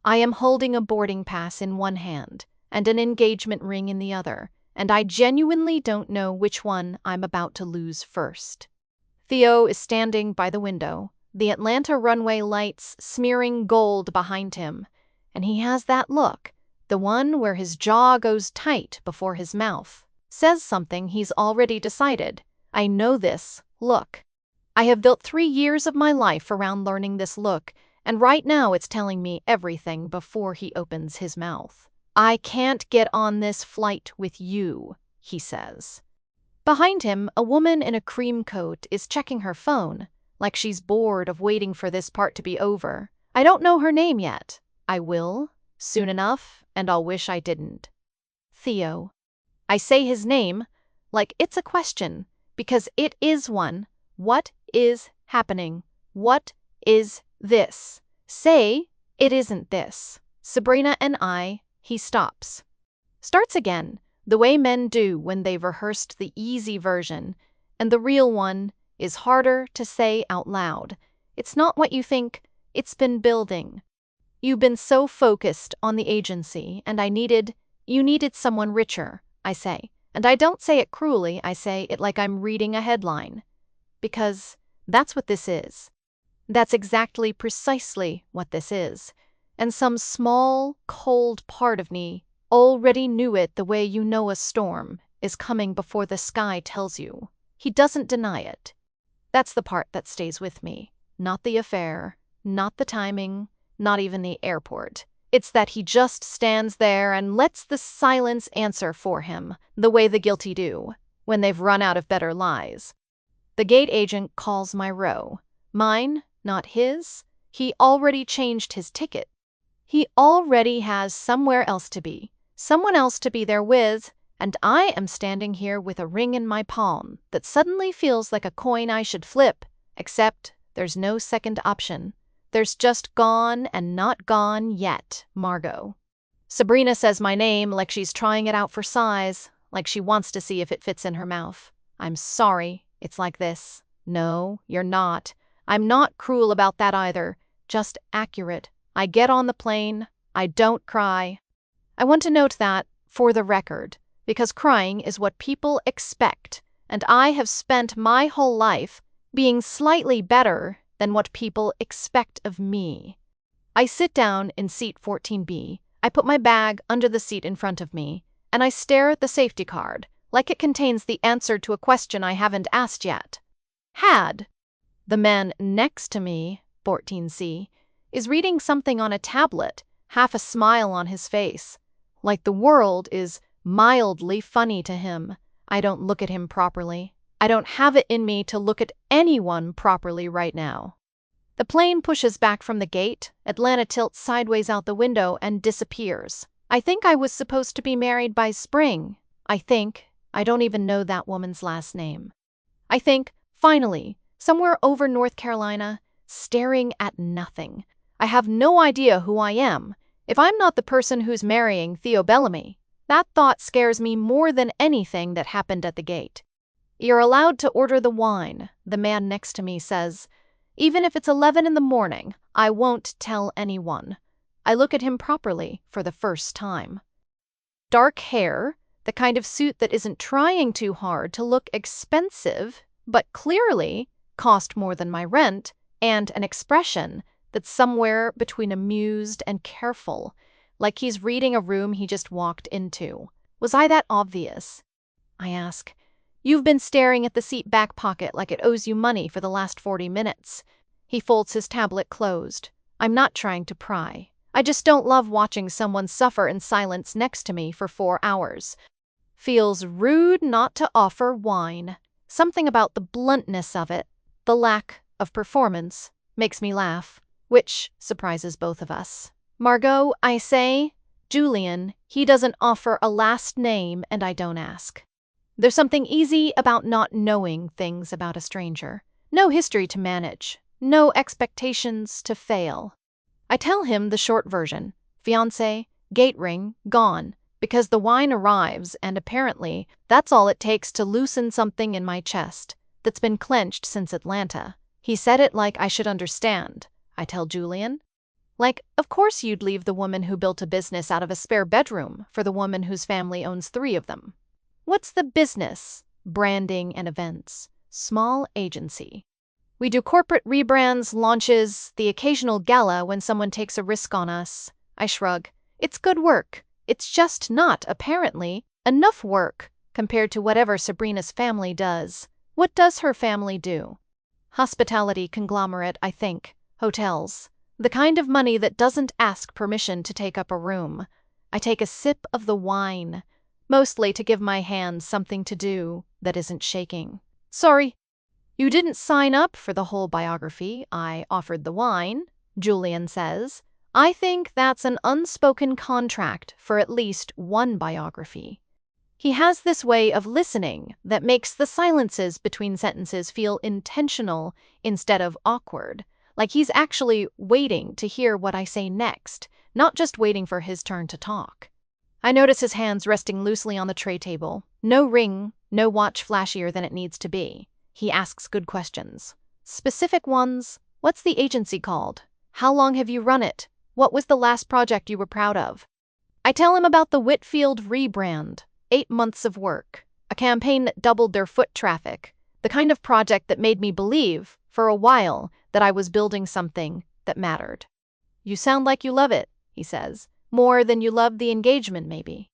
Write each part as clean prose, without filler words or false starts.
I am holding a boarding pass in one hand and an engagement ring in the other, and I genuinely don't know which one I'm about to lose first. Theo is standing by the window, the Atlanta runway lights smearing gold behind him, and he has that look, the one where his jaw goes tight before his mouth, says something he's already decided. I know this look. I have built 3 years of my life around learning this look, and right now it's telling me everything before he opens his mouth. I can't get on this flight with you, he says. Behind him, a woman in a cream coat is checking her phone, like she's bored of waiting for this part to be over. I don't know her name yet. I will, soon enough, and I'll wish I didn't. Theo. I say his name like it's a question, because it is one. What is happening? What is this? Say, it isn't this. Sabrina and he stops. Starts again, the way men do when they've rehearsed the easy version, and the real one is harder to say out loud. It's not what you think, it's been building. You've been so focused on the agency, and you needed someone richer, I say. And I don't say it cruelly, I say it like I'm reading a headline. Because that's what this is. That's exactly precisely what this is. And some small, cold part of me already knew it the way you know a storm is coming before the sky tells you. He doesn't deny it. That's the part that stays with me. Not the affair, not the timing, not even the airport. It's that he just stands there and lets the silence answer for him, the way the guilty do, when they've run out of better lies. The gate agent calls my row. Mine, not his. He already changed his ticket. He already has somewhere else to be, someone else to be there with, and I am standing here with a ring in my palm that suddenly feels like a coin I should flip, except there's no second option. There's just gone and not gone yet, Margot. Sabrina says my name like she's trying it out for size, like she wants to see if it fits in her mouth. I'm sorry, it's like this. No, you're not. I'm not cruel about that either, just accurate. I get on the plane, I don't cry. I want to note that, for the record, because crying is what people expect, and I have spent my whole life being slightly better than what people expect of me. I sit down in seat 14B, I put my bag under the seat in front of me, and I stare at the safety card, like it contains the answer to a question I haven't asked yet. The man next to me, 14C, is reading something on a tablet, half a smile on his face, like the world is mildly funny to him. I don't look at him properly. I don't have it in me to look at anyone properly right now. The plane pushes back from the gate, Atlanta tilts sideways out the window and disappears. I think I was supposed to be married by spring. I don't even know that woman's last name. I think, finally, somewhere over North Carolina, staring at nothing. I have no idea who I am, if I'm not the person who's marrying Theo Bellamy. That thought scares me more than anything that happened at the gate. You're allowed to order the wine, the man next to me says. Even if it's 11 in the morning, I won't tell anyone. I look at him properly for the first time. Dark hair, the kind of suit that isn't trying too hard to look expensive, but clearly cost more than my rent, and an expression that's somewhere between amused and careful, like he's reading a room he just walked into. Was I that obvious? I ask. You've been staring at the seat back pocket like it owes you money for the last 40 minutes. He folds his tablet closed. I'm not trying to pry. I just don't love watching someone suffer in silence next to me for 4 hours. Feels rude not to offer wine. Something about the bluntness of it, the lack of performance, makes me laugh, which surprises both of us. Margot, I say. Julian, he doesn't offer a last name and I don't ask. There's something easy about not knowing things about a stranger. No history to manage. No expectations to fail. I tell him the short version. Fiancé, gate ring, gone. Because the wine arrives and apparently that's all it takes to loosen something in my chest that's been clenched since Atlanta. He said it like I should understand. I tell Julian. Like, of course you'd leave the woman who built a business out of a spare bedroom for the woman whose family owns 3 of them. What's the business? Branding and events. Small agency. We do corporate rebrands, launches, the occasional gala when someone takes a risk on us. I shrug. It's good work. It's just not, apparently, enough work compared to whatever Sabrina's family does. What does her family do? Hospitality conglomerate, I think. Hotels. The kind of money that doesn't ask permission to take up a room. I take a sip of the wine, mostly to give my hands something to do that isn't shaking. Sorry. You didn't sign up for the whole biography. I offered the wine, Julian says. I think that's an unspoken contract for at least one biography. He has this way of listening that makes the silences between sentences feel intentional instead of awkward, like he's actually waiting to hear what I say next, not just waiting for his turn to talk. I notice his hands resting loosely on the tray table. No ring, no watch flashier than it needs to be. He asks good questions. Specific ones. What's the agency called? How long have you run it? What was the last project you were proud of? I tell him about the Whitfield rebrand. 8 months of work. A campaign that doubled their foot traffic. The kind of project that made me believe, for a while, that I was building something that mattered. You sound like you love it, he says. More than you love the engagement, maybe.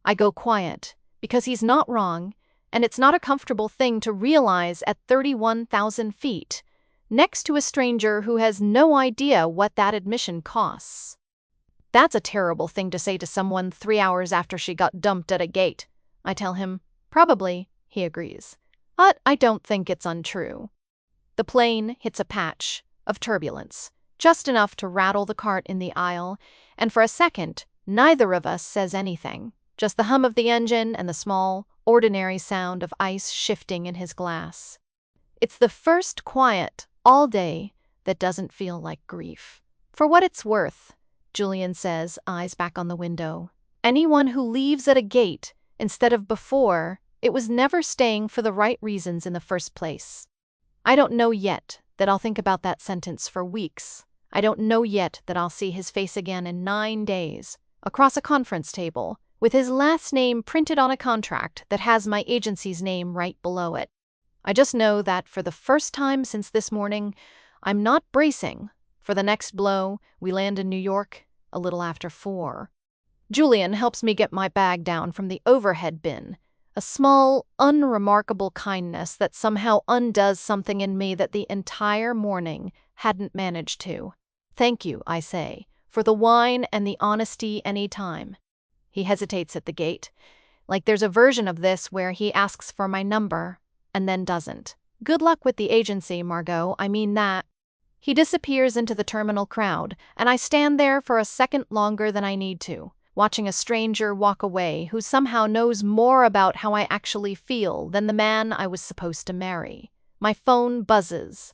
I go quiet, because he's not wrong, and it's not a comfortable thing to realize at 31,000 feet, next to a stranger who has no idea what that admission costs. That's a terrible thing to say to someone 3 hours after she got dumped at a gate, I tell him. Probably, he agrees. But I don't think it's untrue. The plane hits a patch of turbulence, just enough to rattle the cart in the aisle, and for a second, neither of us says anything, just the hum of the engine and the small, ordinary sound of ice shifting in his glass. It's the first quiet, all day, that doesn't feel like grief. For what it's worth, Julian says, eyes back on the window. Anyone who leaves at a gate instead of before, it was never staying for the right reasons in the first place. I don't know yet that I'll think about that sentence for weeks. I don't know yet that I'll see his face again in 9 days, across a conference table, with his last name printed on a contract that has my agency's name right below it. I just know that for the first time since this morning, I'm not bracing. For the next blow, we land in New York a little after 4. Julian helps me get my bag down from the overhead bin, a small, unremarkable kindness that somehow undoes something in me that the entire morning hadn't managed to. Thank you, I say, for the wine and the honesty any time. He hesitates at the gate, like there's a version of this where he asks for my number and then doesn't. Good luck with the agency, Margot, I mean that. He disappears into the terminal crowd, and I stand there for a second longer than I need to, watching a stranger walk away who somehow knows more about how I actually feel than the man I was supposed to marry. My phone buzzes.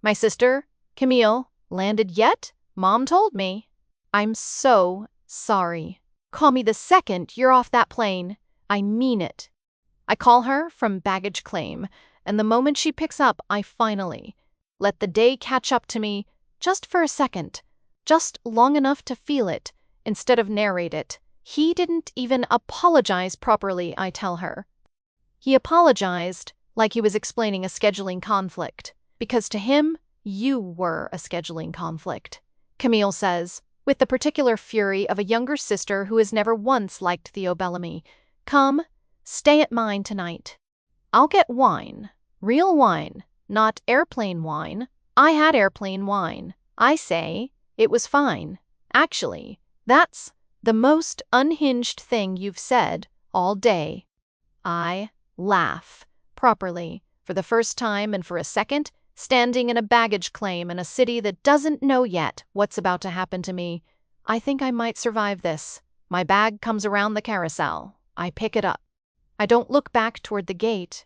My sister, Camille, landed yet? Mom told me. I'm so sorry. Call me the second you're off that plane. I mean it. I call her from baggage claim, and the moment she picks up, I finally let the day catch up to me just for a second, just long enough to feel it, instead of narrate it. He didn't even apologize properly, I tell her. He apologized like he was explaining a scheduling conflict, because to him, you were a scheduling conflict, Camille says, with the particular fury of a younger sister who has never once liked Theo Bellamy. Come, stay at mine tonight. I'll get wine, real wine, not airplane wine. I had airplane wine. I say, it was fine. Actually, that's the most unhinged thing you've said all day. I laugh, properly, for the first time and for a second, standing in a baggage claim in a city that doesn't know yet what's about to happen to me. I think I might survive this. My bag comes around the carousel. I pick it up. I don't look back toward the gate.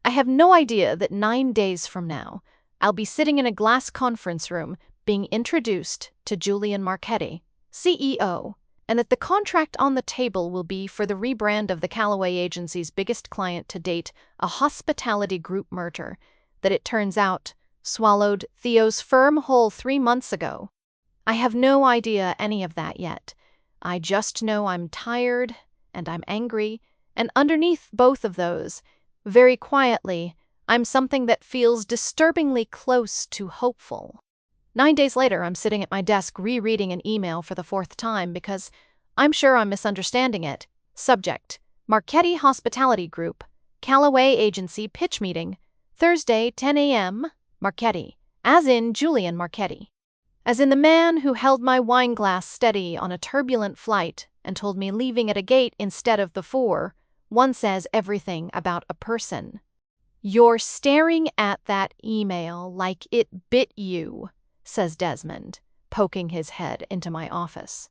I have no idea that 9 days from now, I'll be sitting in a glass conference room being introduced to Julian Marchetti, CEO, and that the contract on the table will be for the rebrand of the Callaway agency's biggest client to date, a hospitality group merger, that it turns out swallowed Theo's firm whole 3 months ago. I have no idea any of that yet. I just know I'm tired and I'm angry, and underneath both of those, very quietly, I'm something that feels disturbingly close to hopeful. 9 days later, I'm sitting at my desk rereading an email for the fourth time because I'm sure I'm misunderstanding it. Subject: Marchetti Hospitality Group, Callaway Agency Pitch Meeting, Thursday, 10 a.m., Marchetti, as in Julian Marchetti. As in the man who held my wine glass steady on a turbulent flight and told me leaving at a gate instead of the 4, one says everything about a person. "You're staring at that email like it bit you," says Desmond, poking his head into my office.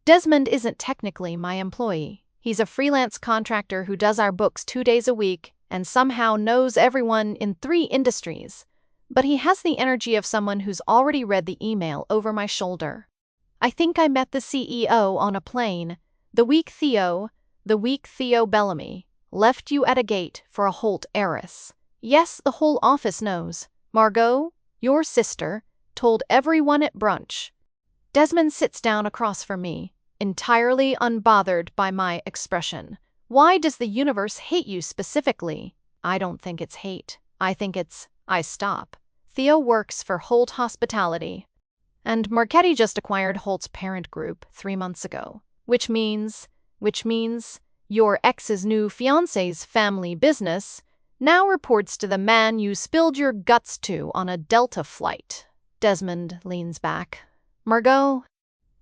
Desmond isn't technically my employee. He's a freelance contractor who does our books 2 days a week and somehow knows everyone in 3 industries. But he has the energy of someone who's already read the email over my shoulder. I think I met the CEO on a plane the week Theo Bellamy left you at a gate for a Holt heiress. Yes, the whole office knows. Margot, your sister, told everyone at brunch. Desmond sits down across from me, entirely unbothered by my expression. Why does the universe hate you specifically? I don't think it's hate. I think it's, I stop. Theo works for Holt Hospitality, and Marchetti just acquired Holt's parent group 3 months ago, which means your ex's new fiancé's family business now reports to the man you spilled your guts to on a Delta flight. Desmond leans back. Margot,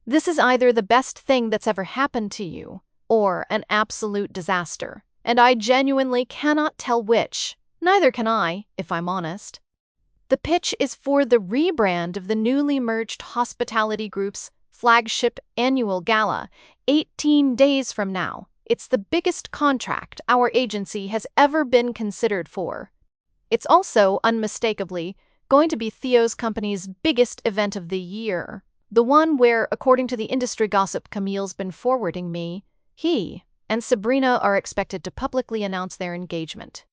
this is either the best thing that's ever happened to you or an absolute disaster, and I genuinely cannot tell which. Neither can I, if I'm honest. The pitch is for the rebrand of the newly merged Hospitality Group's flagship annual gala 18 days from now. It's the biggest contract our agency has ever been considered for. It's also, unmistakably, going to be Theo's company's biggest event of the year. The one where, according to the industry gossip Camille's been forwarding me, he and Sabrina are expected to publicly announce their engagement.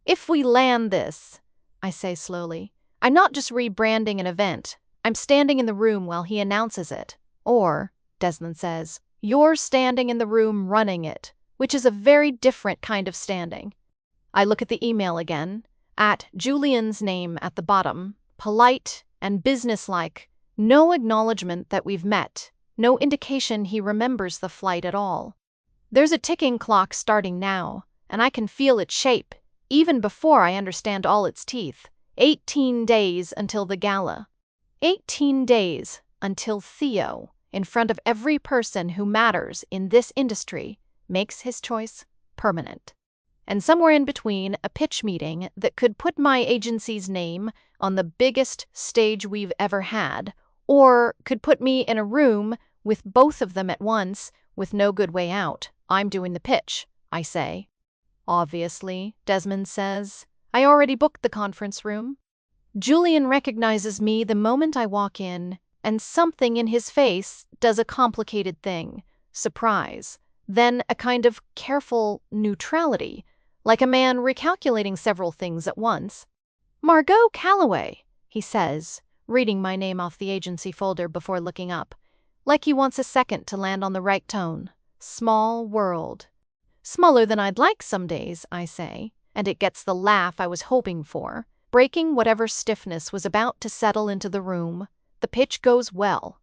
If we land this, I say slowly, I'm not just rebranding an event. I'm standing in the room while he announces it. Or, Desmond says, you're standing in the room running it, which is a very different kind of standing. I look at the email again, at Julian's name at the bottom, polite and businesslike, no acknowledgement that we've met, no indication he remembers the flight at all. There's a ticking clock starting now, and I can feel its shape, even before I understand all its teeth. 18 days until the gala. 18 days until Theo, in front of every person who matters in this industry, makes his choice permanent. And somewhere in between, a pitch meeting that could put my agency's name on the biggest stage we've ever had, or could put me in a room with both of them at once with no good way out. I'm doing the pitch, I say. Obviously, Desmond says. I already booked the conference room. Julian recognizes me the moment I walk in, and something in his face does a complicated thing. Surprise. Then a kind of careful neutrality, like a man recalculating several things at once. Margot Callaway, he says, reading my name off the agency folder before looking up, like he wants a second to land on the right tone. Small world. Smaller than I'd like some days, I say, and it gets the laugh I was hoping for, breaking whatever stiffness was about to settle into the room. The pitch goes well.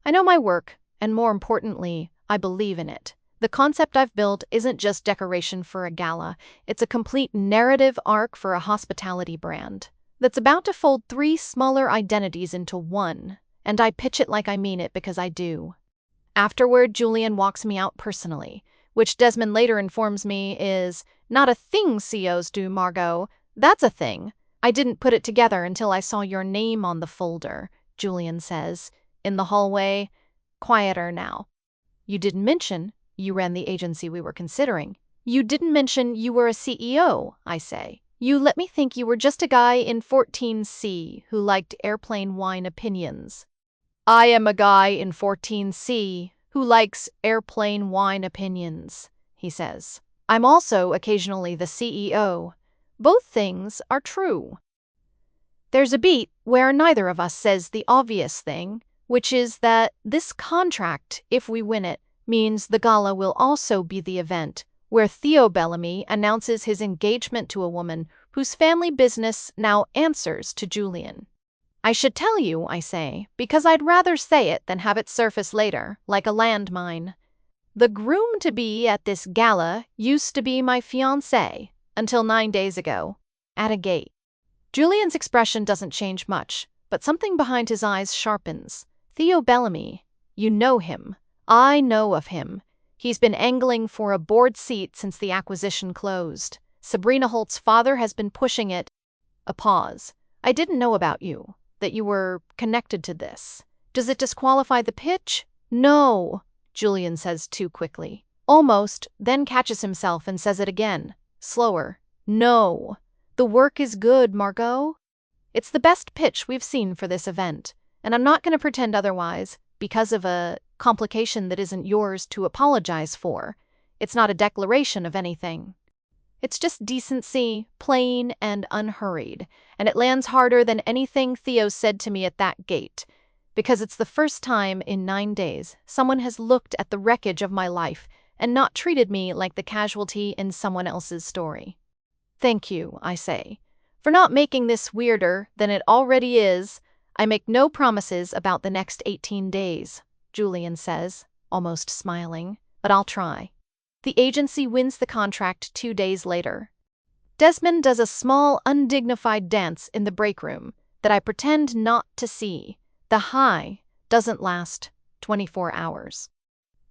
I know my work, and more importantly, I believe in it. The concept I've built isn't just decoration for a gala, it's a complete narrative arc for a hospitality brand that's about to fold 3 smaller identities into one, and I pitch it like I mean it because I do. Afterward, Julian walks me out personally, which Desmond later informs me is not a thing CEOs do, Margot. That's a thing. I didn't put it together until I saw your name on the folder, Julian says, in the hallway. Quieter now. You didn't mention you ran the agency we were considering. You didn't mention you were a CEO, I say. You let me think you were just a guy in 14C who liked airplane wine opinions. I am a guy in 14C who likes airplane wine opinions, he says. I'm also occasionally the CEO. Both things are true. There's a beat where neither of us says the obvious thing, which is that this contract, if we win it, means the gala will also be the event where Theo Bellamy announces his engagement to a woman whose family business now answers to Julian. I should tell you, I say, because I'd rather say it than have it surface later, like a landmine. The groom-to-be at this gala used to be my fiancé, until 9 days ago, at a gate. Julian's expression doesn't change much, but something behind his eyes sharpens. Theo Bellamy, you know him. I know of him. He's been angling for a board seat since the acquisition closed. Sabrina Holt's father has been pushing it. A pause. I didn't know about you, that you were connected to this. Does it disqualify the pitch? No, Julian says too quickly. Almost, then catches himself and says it again, slower. No. The work is good, Margot. It's the best pitch we've seen for this event, and I'm not going to pretend otherwise because of a complication that isn't yours to apologize for. It's not a declaration of anything. It's just decency, plain and unhurried, and it lands harder than anything Theo said to me at that gate, because it's the first time in 9 days someone has looked at the wreckage of my life and not treated me like the casualty in someone else's story. Thank you, I say, for not making this weirder than it already is. I make no promises about the next 18 days, Julian says, almost smiling, but I'll try. The agency wins the contract 2 days later. Desmond does a small, undignified dance in the break room that I pretend not to see. The high doesn't last 24 hours.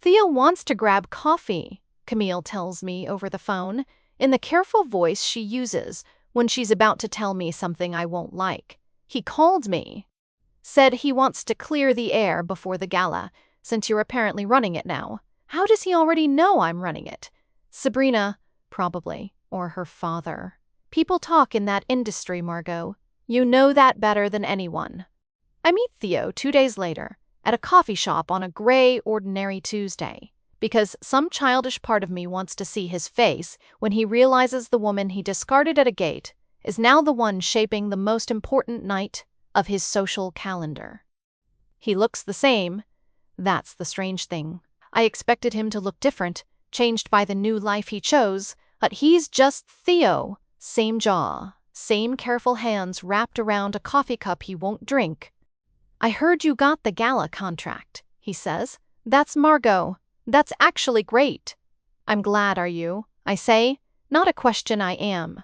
Theo wants to grab coffee, Camille tells me over the phone, in the careful voice she uses when she's about to tell me something I won't like. He called me. Said he wants to clear the air before the gala, since you're apparently running it now. How does he already know I'm running it? Sabrina, probably, or her father. People talk in that industry, Margot. You know that better than anyone. I meet Theo 2 days later, at a coffee shop on a gray, ordinary Tuesday, because some childish part of me wants to see his face when he realizes the woman he discarded at a gate is now the one shaping the most important night of his social calendar. He looks the same. That's the strange thing. I expected him to look different, changed by the new life he chose, but he's just Theo. Same jaw, same careful hands wrapped around a coffee cup he won't drink. I heard you got the gala contract, he says. That's Margot. That's actually great. I'm glad, are you? I say, not a question, I am.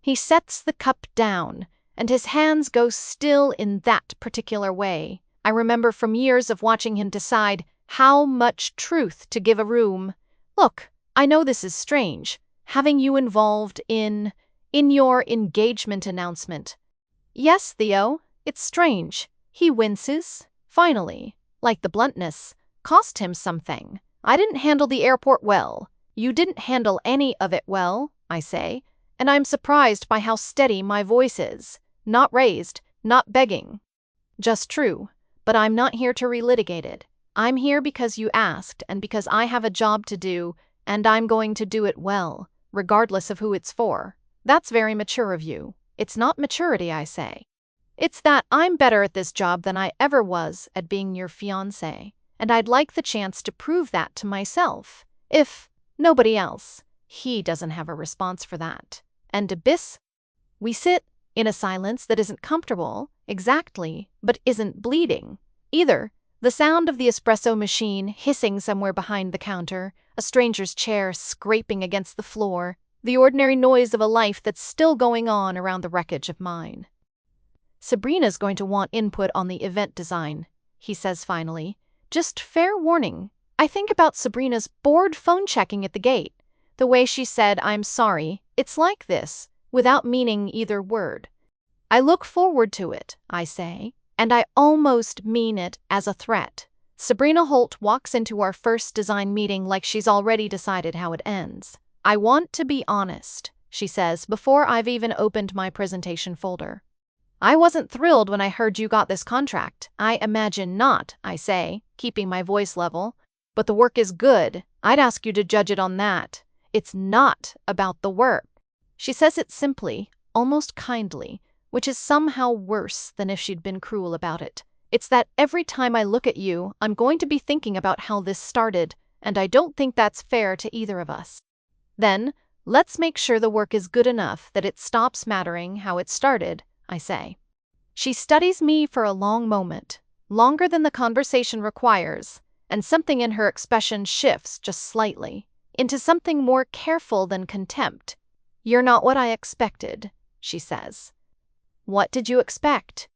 He sets the cup down, and his hands go still in that particular way. I remember from years of watching him decide how much truth to give a room. Look, I know this is strange, having you involved in your engagement announcement. Yes, Theo, it's strange. He winces, finally, like the bluntness cost him something. I didn't handle the airport well. You didn't handle any of it well, I say, and I'm surprised by how steady my voice is. Not raised, not begging. Just true, but I'm not here to relitigate it. I'm here because you asked and because I have a job to do, and I'm going to do it well, regardless of who it's for. That's very mature of you. It's not maturity, I say. It's that I'm better at this job than I ever was at being your fiancé, and I'd like the chance to prove that to myself. If nobody else. He doesn't have a response for that. And Abyss? We sit in a silence that isn't comfortable, exactly, but isn't bleeding either. The sound of the espresso machine hissing somewhere behind the counter, a stranger's chair scraping against the floor, the ordinary noise of a life that's still going on around the wreckage of mine. Sabrina's going to want input on the event design, he says finally. Just fair warning. I think about Sabrina's bored phone checking at the gate. The way she said, I'm sorry, it's like this, without meaning either word. I look forward to it, I say, and I almost mean it as a threat. Sabrina Holt walks into our first design meeting like she's already decided how it ends. I want to be honest, she says before I've even opened my presentation folder. I wasn't thrilled when I heard you got this contract. I imagine not, I say, keeping my voice level. But the work is good. I'd ask you to judge it on that. It's not about the work. She says it simply, almost kindly, which is somehow worse than if she'd been cruel about it. It's that every time I look at you, I'm going to be thinking about how this started, and I don't think that's fair to either of us. Then, let's make sure the work is good enough that it stops mattering how it started, I say. She studies me for a long moment, longer than the conversation requires, and something in her expression shifts just slightly, into something more careful than contempt. "You're not what I expected," she says. "What did you expect?"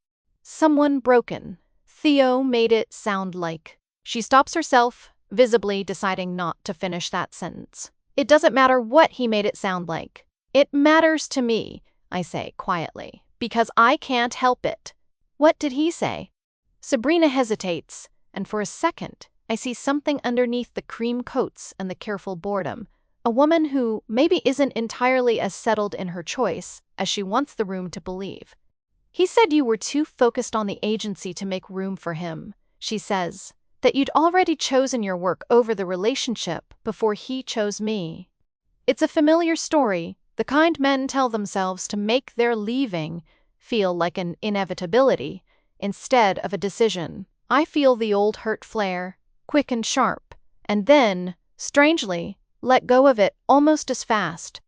"Someone broken." Theo made it sound like. She stops herself, visibly deciding not to finish that sentence. "It doesn't matter what he made it sound like. It matters to me," I say quietly, "because I can't help it." "What did he say?" Sabrina hesitates, and for a second, I see something underneath the cream coats and the careful boredom. A woman who maybe isn't entirely as settled in her choice as she wants the room to believe. "He said you were too focused on the agency to make room for him," she says, "that you'd already chosen your work over the relationship before he chose me." It's a familiar story, the kind men tell themselves to make their leaving feel like an inevitability instead of a decision. I feel the old hurt flare, quick and sharp, and then, strangely, let go of it almost as fast.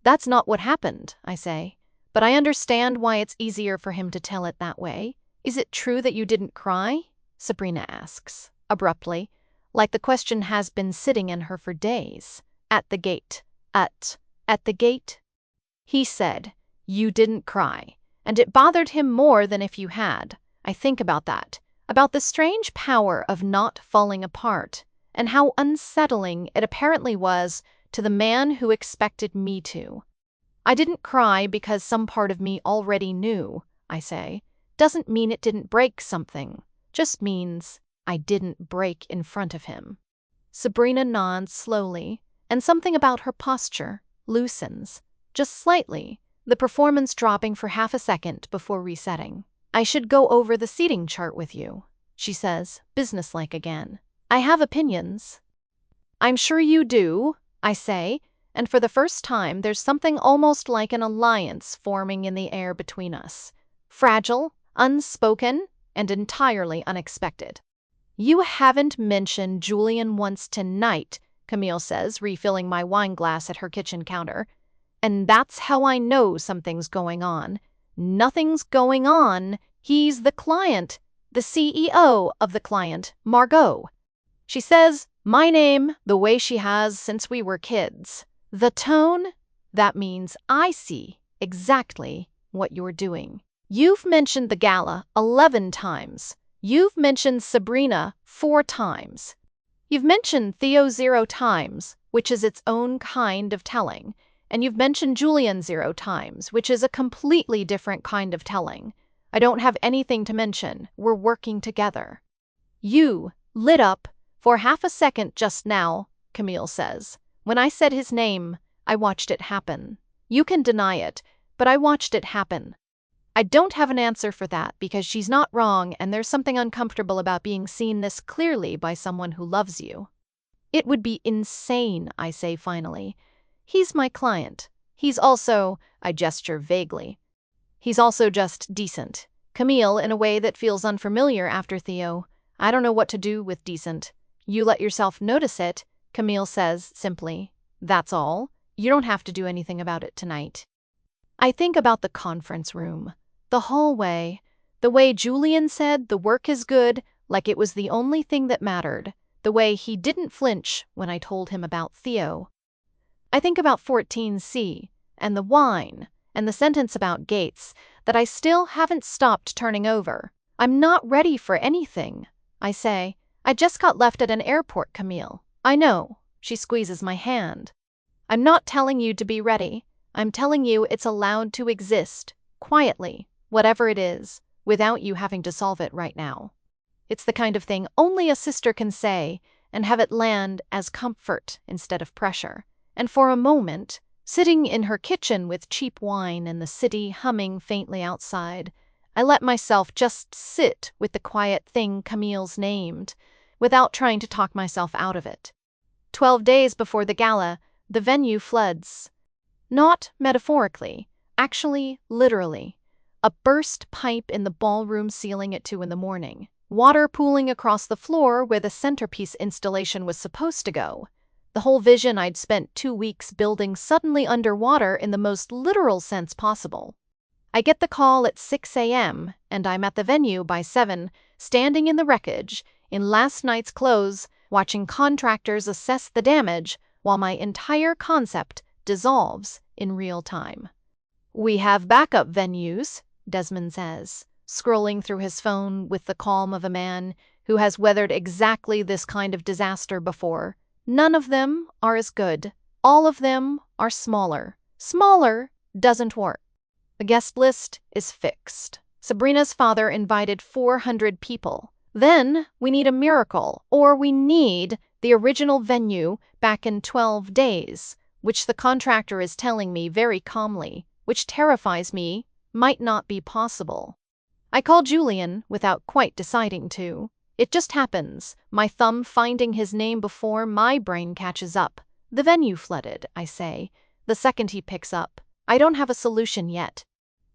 "That's not what happened," I say, "but I understand why it's easier for him to tell it that way." "Is it true that you didn't cry?" Sabrina asks, abruptly, like the question has been sitting in her for days. "At the gate. At the gate?" He said, "You didn't cry," and it bothered him more than if you had. I think about that, about the strange power of not falling apart, and how unsettling it apparently was to the man who expected me to. "I didn't cry because some part of me already knew," I say. "Doesn't mean it didn't break something, just means I didn't break in front of him." Sabrina nods slowly, and something about her posture loosens, just slightly, the performance dropping for half a second before resetting. "I should go over the seating chart with you," she says, businesslike again. "I have opinions." "I'm sure you do," I say, and for the first time there's something almost like an alliance forming in the air between us. Fragile, unspoken, and entirely unexpected. "You haven't mentioned Julian once tonight," Camille says, refilling my wine glass at her kitchen counter. "And that's how I know something's going on." "Nothing's going on. He's the client, the CEO of the client, Margot." She says my name the way she has since we were kids. The tone, that means I see exactly what you're doing. "You've mentioned the gala 11 times. You've mentioned Sabrina 4 times. You've mentioned Theo 0 times, which is its own kind of telling. And you've mentioned Julian 0 times, which is a completely different kind of telling. I don't have anything to mention. We're working together." "You lit up for half a second just now," Camille says. "When I said his name, I watched it happen. You can deny it, but I watched it happen." I don't have an answer for that because she's not wrong and there's something uncomfortable about being seen this clearly by someone who loves you. "It would be insane," I say finally. "He's my client. He's also," I gesture vaguely, "he's also just decent." Camille, in a way that feels unfamiliar after Theo. "I don't know what to do with decent." "You let yourself notice it," Camille says simply. "That's all. You don't have to do anything about it tonight." I think about the conference room, the hallway, the way Julian said the work is good, like it was the only thing that mattered, the way he didn't flinch when I told him about Theo. I think about 14C, and the wine, and the sentence about Gates that I still haven't stopped turning over. "I'm not ready for anything," I say. "I just got left at an airport, Camille." "I know." She squeezes my hand. "I'm not telling you to be ready. I'm telling you it's allowed to exist, quietly, whatever it is, without you having to solve it right now." It's the kind of thing only a sister can say and have it land as comfort instead of pressure. And for a moment, sitting in her kitchen with cheap wine and the city humming faintly outside, I let myself just sit with the quiet thing Camille's named, without trying to talk myself out of it. 12 days before the gala, the venue floods. Not metaphorically, actually literally. A burst pipe in the ballroom ceiling at 2 in the morning. Water pooling across the floor where the centerpiece installation was supposed to go. The whole vision I'd spent 2 weeks building suddenly underwater in the most literal sense possible. I get the call at 6 a.m., and I'm at the venue by 7, standing in the wreckage, in last night's clothes, watching contractors assess the damage while my entire concept dissolves in real time. "We have backup venues," Desmond says, scrolling through his phone with the calm of a man who has weathered exactly this kind of disaster before. "None of them are as good. All of them are smaller. Smaller doesn't work. The guest list is fixed. Sabrina's father invited 400 people. Then we need a miracle, or we need the original venue back in 12 days, which the contractor is telling me very calmly, which terrifies me, might not be possible." I call Julian without quite deciding to. It just happens, my thumb finding his name before my brain catches up. "The venue flooded," I say, the second he picks up. "I don't have a solution yet."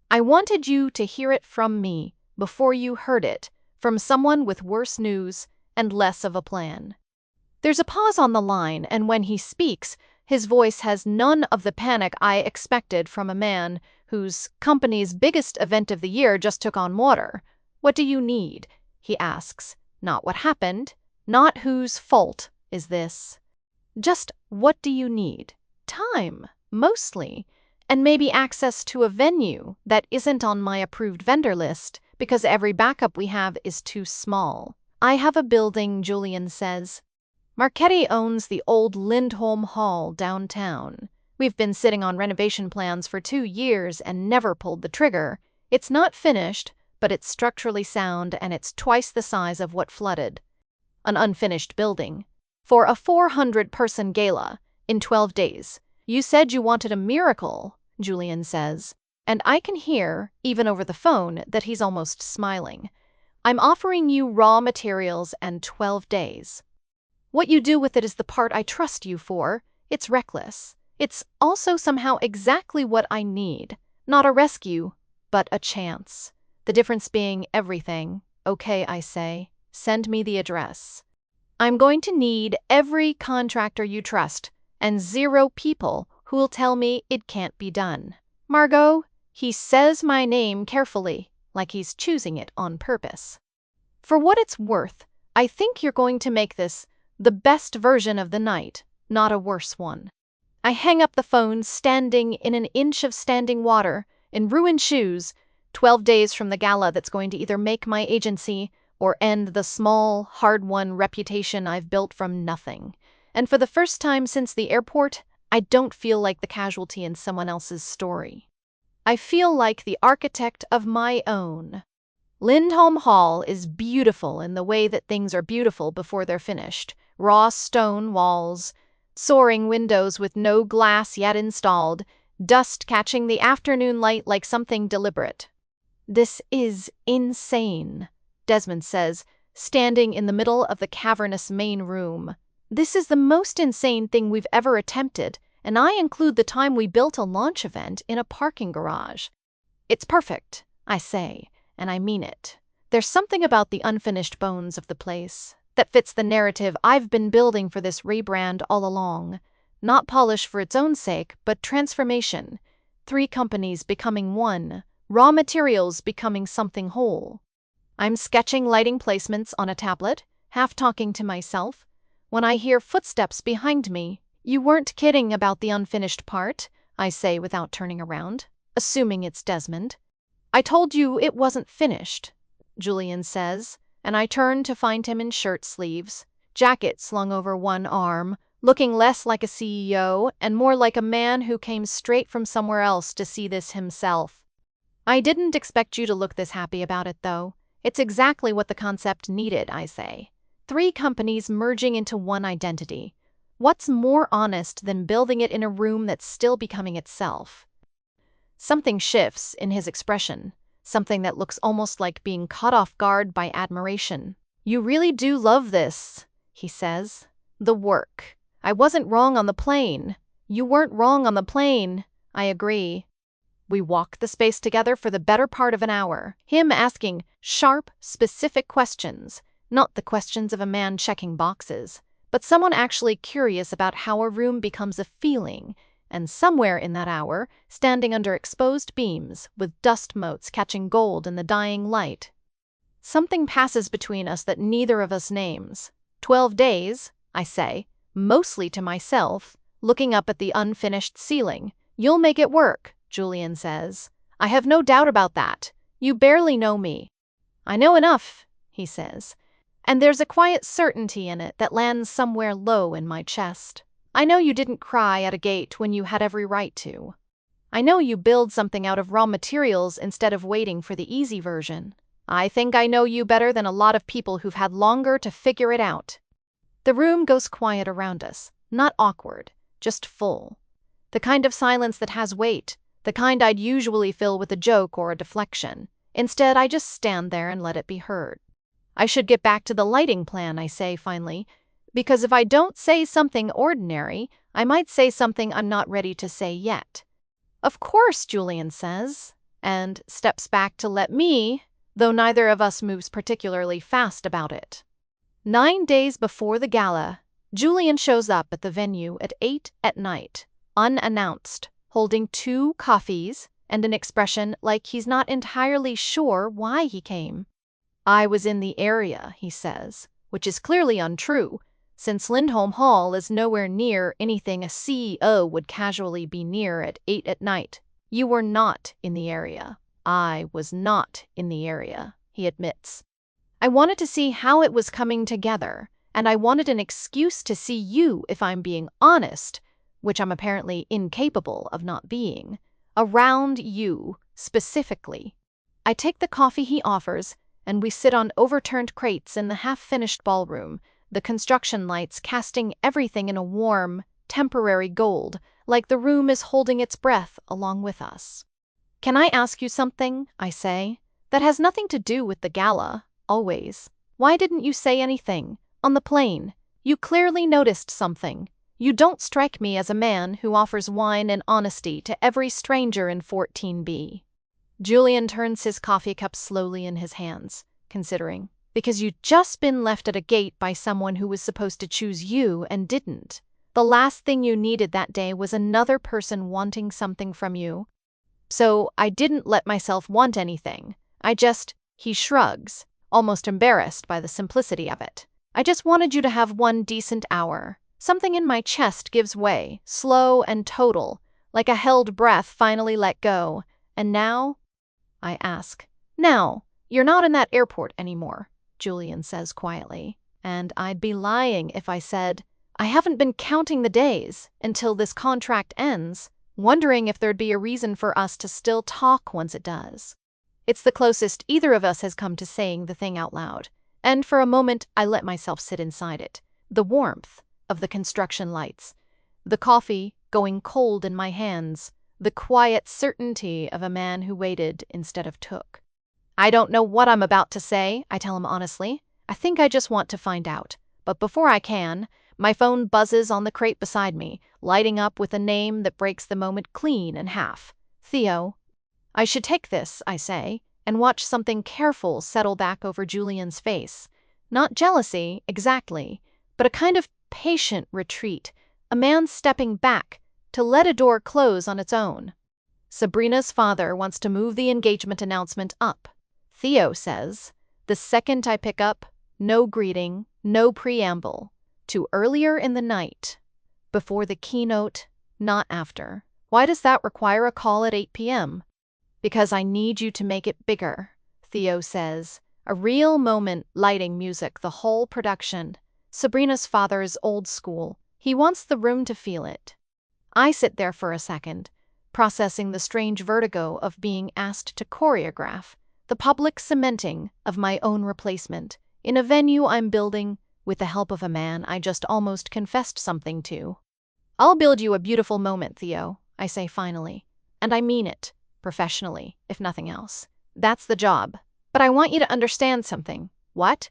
I wanted you to hear it from me before you heard it from someone with worse news and less of a plan. There's a pause on the line, and when he speaks, his voice has none of the panic I expected from a man whose company's biggest event of the year just took on water. "What do you need?" he asks. Not what happened, not whose fault is this. Just what do you need? Time, mostly, and maybe access to a venue that isn't on my approved vendor list because every backup we have is too small. "I have a building," Julian says. "Marchetti owns the old Lindholm Hall downtown. We've been sitting on renovation plans for 2 years and never pulled the trigger. It's not finished, but it's structurally sound and it's twice the size of what flooded. An unfinished building. For a 400-person gala in 12 days. You said you wanted a miracle," Julian says, and I can hear, even over the phone, that he's almost smiling. "I'm offering you raw materials and 12 days. What you do with it is the part I trust you for. It's reckless. It's also somehow exactly what I need. Not a rescue, but a chance. The difference being everything." "Okay," I say. "Send me the address." "I'm going to need every contractor you trust, and 0 people who'll tell me it can't be done." "Margot," he says my name carefully, like he's choosing it on purpose. "For what it's worth, I think you're going to make this the best version of the night, not a worse one." I hang up the phone, standing in an inch of standing water, in ruined shoes, 12 days from the gala that's going to either make my agency or end the small, hard-won reputation I've built from nothing. And for the first time since the airport, I don't feel like the casualty in someone else's story. I feel like the architect of my own. Lindholm Hall is beautiful in the way that things are beautiful before they're finished. Raw stone walls, soaring windows with no glass yet installed, dust catching the afternoon light like something deliberate. "This is insane," Desmond says, standing in the middle of the cavernous main room. "This is the most insane thing we've ever attempted, and I include the time we built a launch event in a parking garage." "It's perfect," I say, and I mean it. There's something about the unfinished bones of the place that fits the narrative I've been building for this rebrand all along. Not polish for its own sake, but transformation. 3 companies becoming one, raw materials becoming something whole. I'm sketching lighting placements on a tablet, half talking to myself, when I hear footsteps behind me. "You weren't kidding about the unfinished part," I say without turning around, assuming it's Desmond. "I told you it wasn't finished," Julian says, and I turn to find him in shirt sleeves, jacket slung over one arm, looking less like a CEO and more like a man who came straight from somewhere else to see this himself. "I didn't expect you to look this happy about it, though. It's exactly what the concept needed," I say. 3 companies merging into one identity. What's more honest than building it in a room that's still becoming itself? Something shifts in his expression, something that looks almost like being caught off guard by admiration. "You really do love this," he says. "The work. I wasn't wrong on the plane." "You weren't wrong on the plane." I agree. We walk the space together for the better part of an hour, him asking sharp, specific questions, not the questions of a man checking boxes, but someone actually curious about how a room becomes a feeling, and somewhere in that hour, standing under exposed beams, with dust motes catching gold in the dying light, something passes between us that neither of us names. 12 days, I say, mostly to myself, looking up at the unfinished ceiling. You'll make it work, Julian says. I have no doubt about that. You barely know me. I know enough, he says. And there's a quiet certainty in it that lands somewhere low in my chest. I know you didn't cry at a gate when you had every right to. I know you build something out of raw materials instead of waiting for the easy version. I think I know you better than a lot of people who've had longer to figure it out. The room goes quiet around us, not awkward, just full. The kind of silence that has weight, the kind I'd usually fill with a joke or a deflection. Instead, I just stand there and let it be heard. I should get back to the lighting plan, I say finally, because if I don't say something ordinary, I might say something I'm not ready to say yet. Of course, Julian says, and steps back to let me, though neither of us moves particularly fast about it. 9 days before the gala, Julian shows up at the venue at 8 at night, unannounced, holding 2 coffees and an expression like he's not entirely sure why he came. I was in the area, he says, which is clearly untrue, since Lindholm Hall is nowhere near anything a CEO would casually be near at 8 at night. You were not in the area. I was not in the area, he admits. I wanted to see how it was coming together, and I wanted an excuse to see you, if I'm being honest, which I'm apparently incapable of not being, around you, specifically. I take the coffee he offers, and we sit on overturned crates in the half-finished ballroom, the construction lights casting everything in a warm, temporary gold, like the room is holding its breath along with us. Can I ask you something, I say, that has nothing to do with the gala, always? Why didn't you say anything? On the plane, you clearly noticed something. You don't strike me as a man who offers wine and honesty to every stranger in 14B. Julian turns his coffee cup slowly in his hands, considering. Because you'd just been left at a gate by someone who was supposed to choose you and didn't. The last thing you needed that day was another person wanting something from you. So I didn't let myself want anything. He shrugs, almost embarrassed by the simplicity of it. I just wanted you to have one decent hour. Something in my chest gives way, slow and total, like a held breath finally let go. And now? I ask. Now, you're not in that airport anymore, Julian says quietly. And I'd be lying if I said, I haven't been counting the days until this contract ends, wondering if there'd be a reason for us to still talk once it does. It's the closest either of us has come to saying the thing out loud, and for a moment I let myself sit inside it. The warmth of the construction lights, the coffee going cold in my hands, the quiet certainty of a man who waited instead of took. I don't know what I'm about to say, I tell him honestly. I think I just want to find out. But before I can, my phone buzzes on the crate beside me, lighting up with a name that breaks the moment clean in half. Theo. I should take this, I say, and watch something careful settle back over Julian's face. Not jealousy, exactly, but a kind of patient retreat, a man stepping back to let a door close on its own. Sabrina's father wants to move the engagement announcement up. Theo says, the second I pick up, no greeting, no preamble, to earlier in the night. Before the keynote, not after. Why does that require a call at 8 p.m.? Because I need you to make it bigger, Theo says. A real moment, lighting, music, the whole production. Sabrina's father is old school. He wants the room to feel it. I sit there for a second, processing the strange vertigo of being asked to choreograph, the public cementing of my own replacement, in a venue I'm building with the help of a man I just almost confessed something to. I'll build you a beautiful moment, Theo, I say finally. And I mean it, professionally, if nothing else. That's the job. But I want you to understand something. What?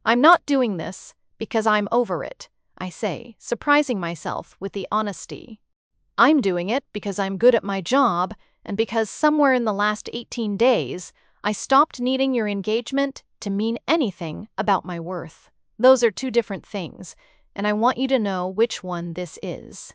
I'm not doing this because I'm over it, I say, surprising myself with the honesty. I'm doing it because I'm good at my job and because somewhere in the last 18 days, I stopped needing your engagement to mean anything about my worth. Those are two different things, and I want you to know which one this is.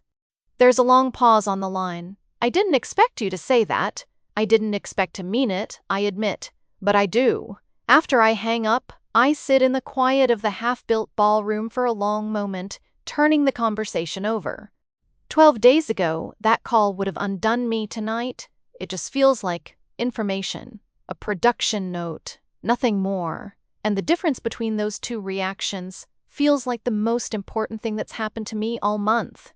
There's a long pause on the line. I didn't expect you to say that. I didn't expect to mean it, I admit, but I do. After I hang up, I sit in the quiet of the half-built ballroom for a long moment, turning the conversation over. 12 days ago, that call would have undone me tonight. It just feels like information, a production note, nothing more. And the difference between those two reactions feels like the most important thing that's happened to me all month.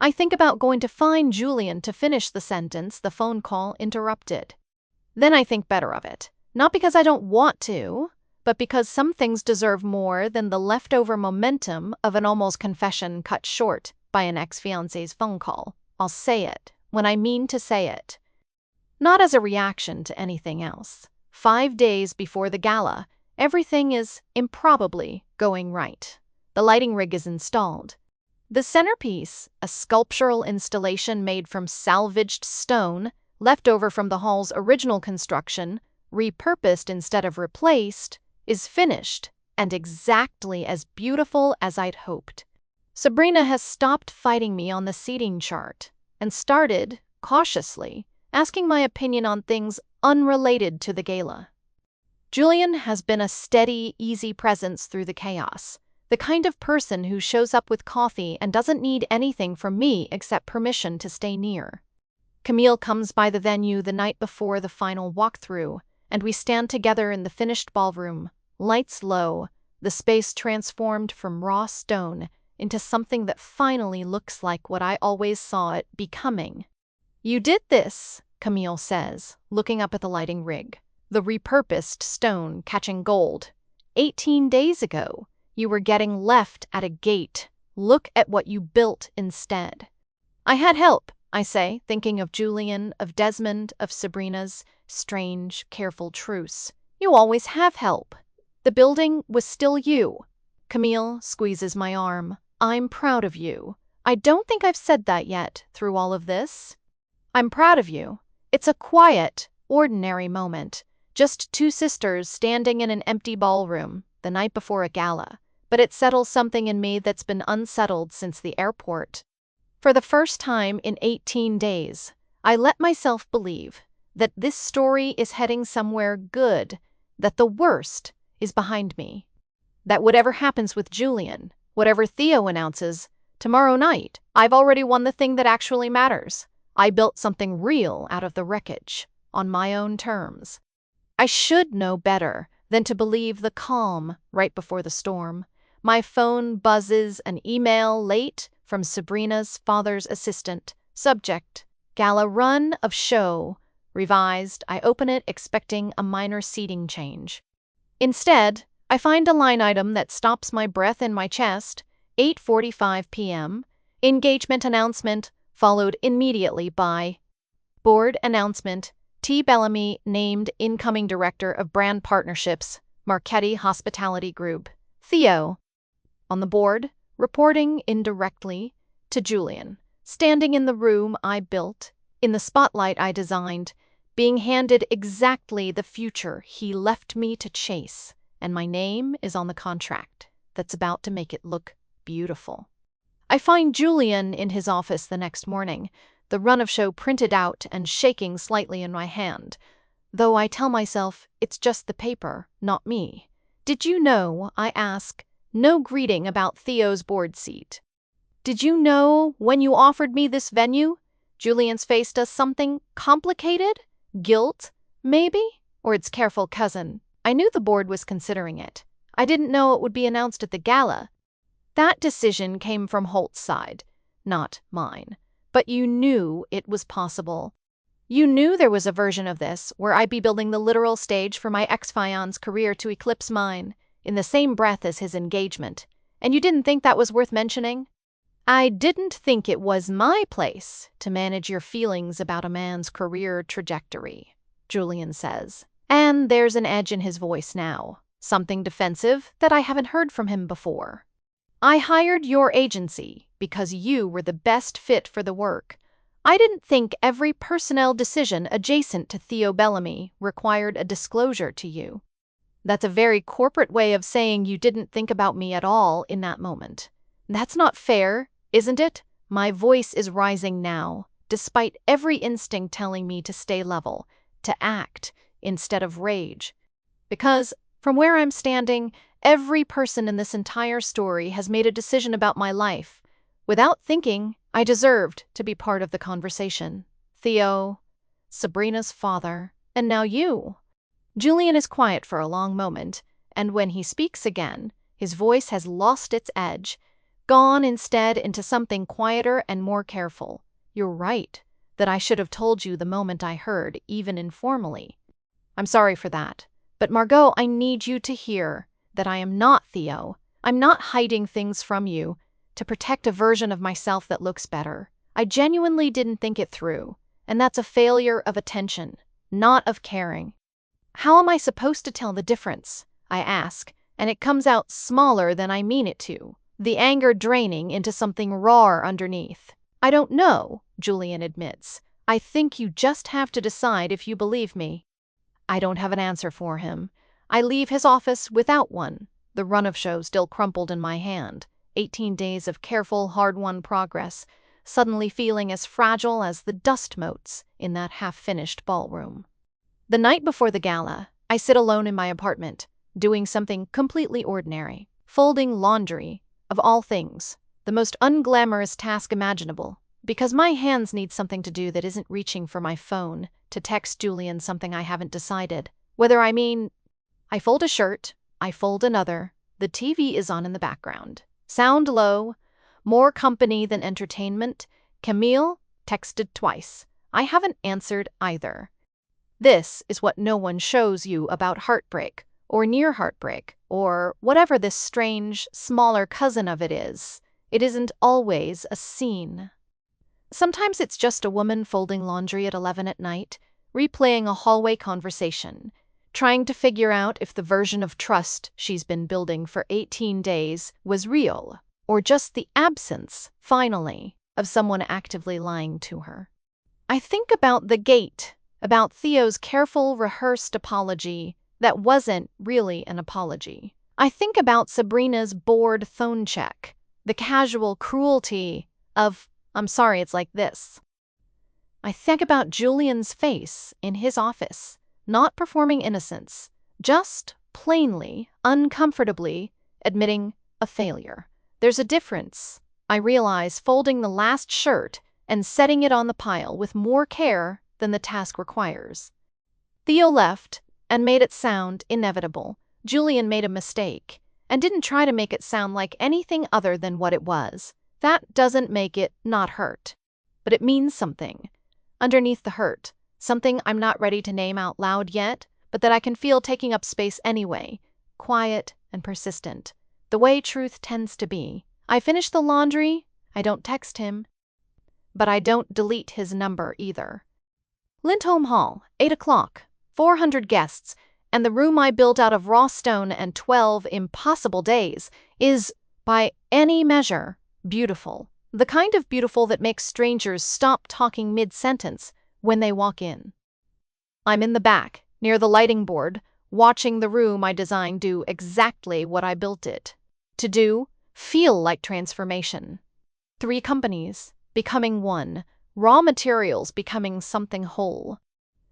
I think about going to find Julian to finish the sentence the phone call interrupted. Then I think better of it. Not because I don't want to, but because some things deserve more than the leftover momentum of an almost confession cut short by an ex-fiancé's phone call. I'll say it when I mean to say it. Not as a reaction to anything else. 5 days before the gala, everything is improbably going right. The lighting rig is installed. The centerpiece, a sculptural installation made from salvaged stone, left over from the hall's original construction, repurposed instead of replaced, is finished and exactly as beautiful as I'd hoped. Sabrina has stopped fighting me on the seating chart and started, cautiously, asking my opinion on things unrelated to the gala. Julian has been a steady, easy presence through the chaos, the kind of person who shows up with coffee and doesn't need anything from me except permission to stay near. Camille comes by the venue the night before the final walkthrough, and we stand together in the finished ballroom, lights low, the space transformed from raw stone into something that finally looks like what I always saw it becoming. "You did this," Camille says, looking up at the lighting rig, the repurposed stone catching gold. 18 days ago, you were getting left at a gate. Look at what you built instead. I had help, I say, thinking of Julian, of Desmond, of Sabrina's strange, careful truce. You always have help. The building was still you. Camille squeezes my arm. I'm proud of you. I don't think I've said that yet through all of this. I'm proud of you. It's a quiet, ordinary moment. Just two sisters standing in an empty ballroom the night before a gala. But it settles something in me that's been unsettled since the airport. For the first time in 18 days, I let myself believe that this story is heading somewhere good, that the worst is behind me. That whatever happens with Julian, whatever Theo announces, tomorrow night, I've already won the thing that actually matters. I built something real out of the wreckage, on my own terms. I should know better than to believe the calm right before the storm. My phone buzzes, an email late from Sabrina's father's assistant. Subject: Gala run of show. Revised. I open it expecting a minor seating change. Instead, I find a line item that stops my breath in my chest. 8:45 p.m. Engagement announcement, followed immediately by board announcement. T. Bellamy named incoming director of brand partnerships, Marchetti Hospitality Group. Theo. On the board, reporting indirectly to Julian, standing in the room I built, in the spotlight I designed, being handed exactly the future he left me to chase, and my name is on the contract that's about to make it look beautiful. I find Julian in his office the next morning, the run of show printed out and shaking slightly in my hand, though I tell myself it's just the paper, not me. "Did you know?" I ask. No greeting about Theo's board seat. "Did you know when you offered me this venue?" Julian's face does something complicated? Guilt, maybe? Or its careful cousin. I knew the board was considering it. I didn't know it would be announced at the gala. That decision came from Holt's side, not mine. But you knew it was possible. You knew there was a version of this where I'd be building the literal stage for my ex-fiance's career to eclipse mine, in the same breath as his engagement, and you didn't think that was worth mentioning? I didn't think it was my place to manage your feelings about a man's career trajectory, Julian says. And there's an edge in his voice now, something defensive that I haven't heard from him before. I hired your agency because you were the best fit for the work. I didn't think every personnel decision adjacent to Theo Bellamy required a disclosure to you. That's a very corporate way of saying you didn't think about me at all in that moment. That's not fair, isn't it? My voice is rising now, despite every instinct telling me to stay level, to act instead of rage. Because, from where I'm standing, every person in this entire story has made a decision about my life. Without thinking, I deserved to be part of the conversation. Theo, Sabrina's father, and now you. Julian is quiet for a long moment, and when he speaks again, his voice has lost its edge, gone instead into something quieter and more careful. You're right, that I should have told you the moment I heard, even informally. I'm sorry for that. But Margot, I need you to hear that I am not Theo. I'm not hiding things from you to protect a version of myself that looks better. I genuinely didn't think it through, and that's a failure of attention, not of caring. How am I supposed to tell the difference? I ask, and it comes out smaller than I mean it to, the anger draining into something raw underneath. I don't know, Julian admits. I think you just have to decide if you believe me. I don't have an answer for him. I leave his office without one, the run of show still crumpled in my hand, 18 days of careful, hard-won progress, suddenly feeling as fragile as the dust motes in that half-finished ballroom. The night before the gala, I sit alone in my apartment, doing something completely ordinary, folding laundry, of all things, the most unglamorous task imaginable, because my hands need something to do that isn't reaching for my phone to text Julian something I haven't decided. I fold a shirt, I fold another, the TV is on in the background. Sound low, more company than entertainment. Camille texted twice. I haven't answered either. This is what no one shows you about heartbreak, or near heartbreak, or whatever this strange, smaller cousin of it is. It isn't always a scene. Sometimes it's just a woman folding laundry at 11 at night, replaying a hallway conversation, trying to figure out if the version of trust she's been building for 18 days was real, or just the absence, finally, of someone actively lying to her. I think about the gate, about Theo's careful, rehearsed apology that wasn't really an apology. I think about Sabrina's bored phone check, the casual cruelty of, "I'm sorry it's like this." I think about Julian's face in his office, not performing innocence, just plainly, uncomfortably admitting a failure. There's a difference, I realize, folding the last shirt and setting it on the pile with more care than the task requires. Theo left and made it sound inevitable. Julian made a mistake and didn't try to make it sound like anything other than what it was. That doesn't make it not hurt, but it means something. Underneath the hurt, something I'm not ready to name out loud yet, but that I can feel taking up space anyway, quiet and persistent, the way truth tends to be. I finish the laundry, I don't text him, but I don't delete his number either. Lindholm Hall, 8 o'clock, 400 guests, and the room I built out of raw stone and 12 impossible days is, by any measure, beautiful. The kind of beautiful that makes strangers stop talking mid-sentence when they walk in. I'm in the back, near the lighting board, watching the room I designed do exactly what I built it to do, feel like transformation. 3 companies becoming one, raw materials becoming something whole.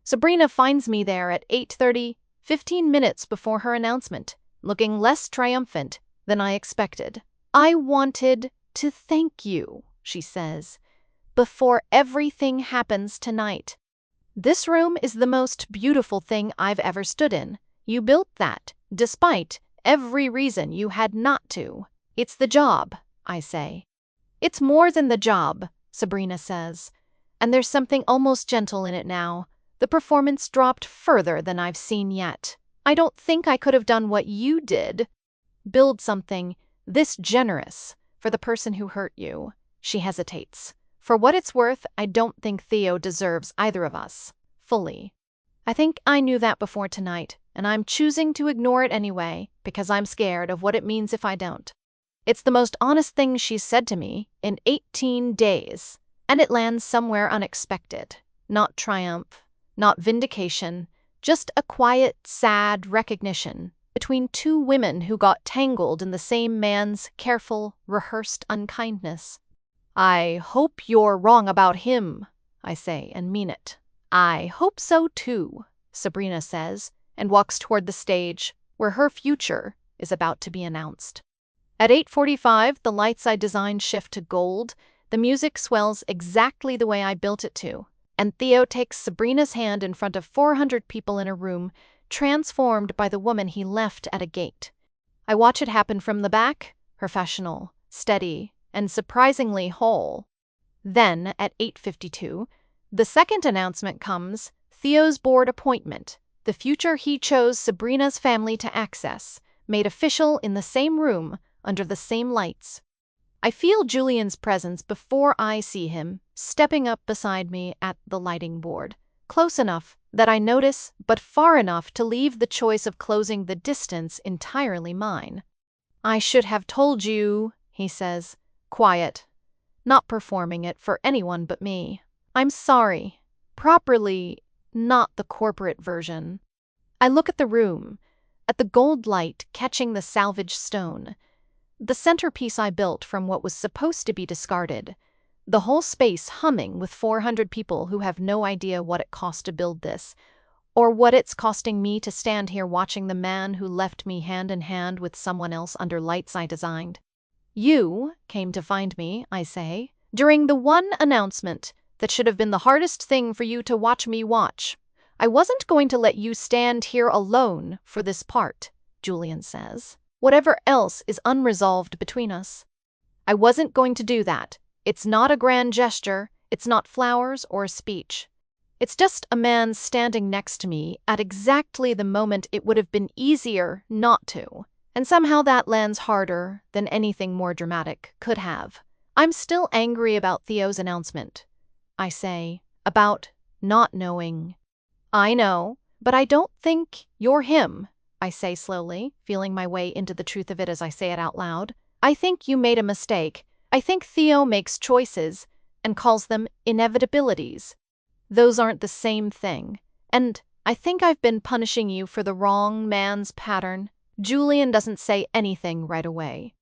Sabrina finds me there at 8:30, 15 minutes before her announcement, looking less triumphant than I expected. "I wanted to thank you," she says, "before everything happens tonight. This room is the most beautiful thing I've ever stood in. You built that, despite every reason you had not to. It's the job," I say. "It's more than the job," Sabrina says, and there's something almost gentle in it now. The performance dropped further than I've seen yet. "I don't think I could have done what you did. Build something this generous for the person who hurt you." She hesitates. "For what it's worth, I don't think Theo deserves either of us, fully. I think I knew that before tonight, and I'm choosing to ignore it anyway, because I'm scared of what it means if I don't." It's the most honest thing she's said to me in 18 days. And it lands somewhere unexpected. Not triumph, not vindication, just a quiet, sad recognition between two women who got tangled in the same man's careful, rehearsed unkindness. "I hope you're wrong about him," I say, and mean it. "I hope so too," Sabrina says, and walks toward the stage, where her future is about to be announced. At 8:45, the lights I designed shift to gold, the music swells exactly the way I built it to, and Theo takes Sabrina's hand in front of 400 people in a room, transformed by the woman he left at a gate. I watch it happen from the back, professional, steady, and surprisingly whole. Then, at 8:52, the second announcement comes, Theo's board appointment, the future he chose Sabrina's family to access, made official in the same room, under the same lights. I feel Julian's presence before I see him, stepping up beside me at the lighting board, close enough that I notice, but far enough to leave the choice of closing the distance entirely mine. "I should have told you," he says, quiet, not performing it for anyone but me. "I'm sorry. Properly, not the corporate version." I look at the room, at the gold light catching the salvaged stone, the centerpiece I built from what was supposed to be discarded, the whole space humming with 400 people who have no idea what it cost to build this, or what it's costing me to stand here watching the man who left me hand in hand with someone else under lights I designed. "You came to find me," I say, "during the one announcement that should have been the hardest thing for you to watch me watch. I wasn't going to let you stand here alone for this part," Julian says. "Whatever else is unresolved between us. I wasn't going to do that. It's not a grand gesture, it's not flowers or a speech. It's just a man standing next to me at exactly the moment it would have been easier not to. And somehow that lands harder than anything more dramatic could have. I'm still angry about Theo's announcement," I say, "about not knowing." "I know, but I don't think you're him," I say slowly, feeling my way into the truth of it as I say it out loud. "I think you made a mistake. I think Theo makes choices and calls them inevitabilities. Those aren't the same thing. And I think I've been punishing you for the wrong man's pattern." Julian doesn't say anything right away.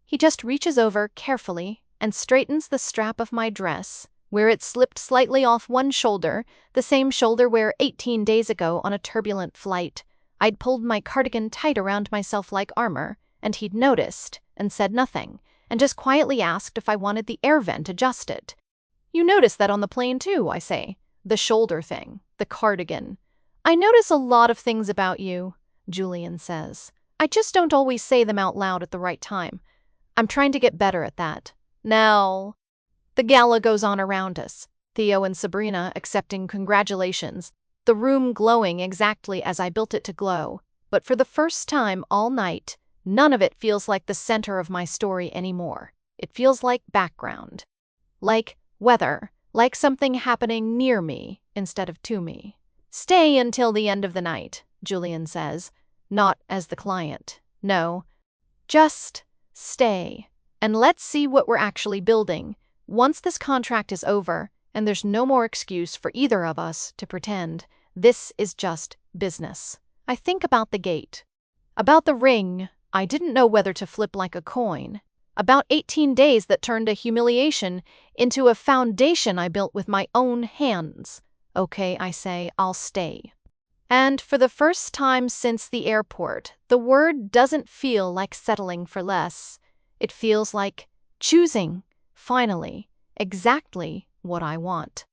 He just reaches over carefully and straightens the strap of my dress, where it slipped slightly off one shoulder, the same shoulder where 18 days ago on a turbulent flight, I'd pulled my cardigan tight around myself like armor, and he'd noticed and said nothing, and just quietly asked if I wanted the air vent adjusted. "You noticed that on the plane too," I say. "The shoulder thing, the cardigan." "I notice a lot of things about you," Julian says. "I just don't always say them out loud at the right time. I'm trying to get better at that. Now." The gala goes on around us, Theo and Sabrina accepting congratulations, the room glowing exactly as I built it to glow. But for the first time all night, none of it feels like the center of my story anymore. It feels like background. Like weather, like something happening near me instead of to me. "Stay until the end of the night," Julian says, not as the client. "No, just stay. And let's see what we're actually building. Once this contract is over, and there's no more excuse for either of us to pretend, this is just business." I think about the gate. About the ring I didn't know whether to flip like a coin. About 18 days that turned a humiliation into a foundation I built with my own hands. "Okay," I say, "I'll stay." And for the first time since the airport, the word doesn't feel like settling for less. It feels like choosing, finally, exactly what I want.